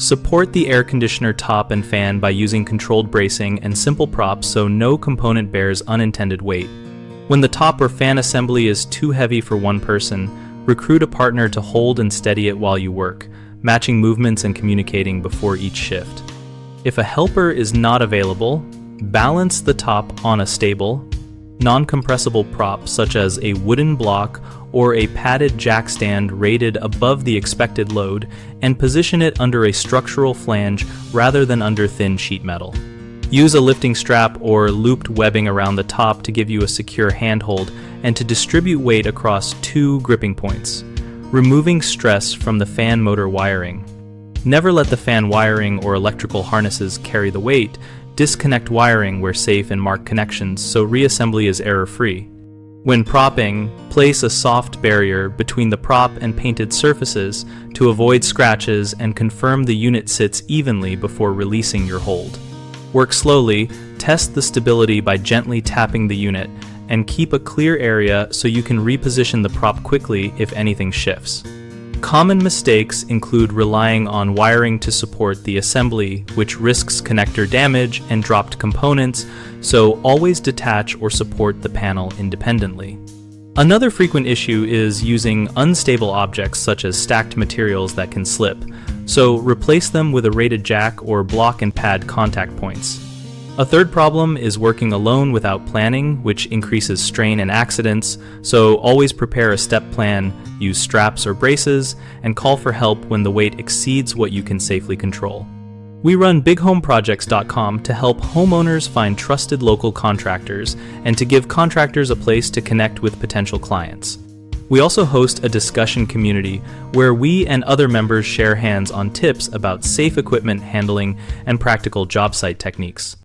Support the air conditioner top and fan by using controlled bracing and simple props so no component bears unintended weight. When the top or fan assembly is too heavy for one person, recruit a partner to hold and steady it while you work, matching movements and communicating before each shift. If a helper is not available, balance the top on a stable, non-compressible prop such as a wooden block or a padded jack stand rated above the expected load and position it under a structural flange rather than under thin sheet metal. Use a lifting strap or looped webbing around the top to give you a secure handhold and to distribute weight across 2 gripping points, removing stress from the fan motor wiring. Never let the fan wiring or electrical harnesses carry the weight. Disconnect wiring where safe and mark connections so reassembly is error-free. When propping, place a soft barrier between the prop and painted surfaces to avoid scratches and confirm the unit sits evenly before releasing your hold. Work slowly, test the stability by gently tapping the unit, and keep a clear area so you can reposition the prop quickly if anything shifts. Common mistakes include relying on wiring to support the assembly, which risks connector damage and dropped components, so always detach or support the panel independently. Another frequent issue is using unstable objects such as stacked materials that can slip, so replace them with a rated jack or block and pad contact points. A third problem is working alone without planning, which increases strain and accidents, so always prepare a step plan, use straps or braces, and call for help when the weight exceeds what you can safely control. We run BigHomeProjects.com to help homeowners find trusted local contractors and to give contractors a place to connect with potential clients. We also host a discussion community where we and other members share hands-on tips about safe equipment handling and practical job site techniques.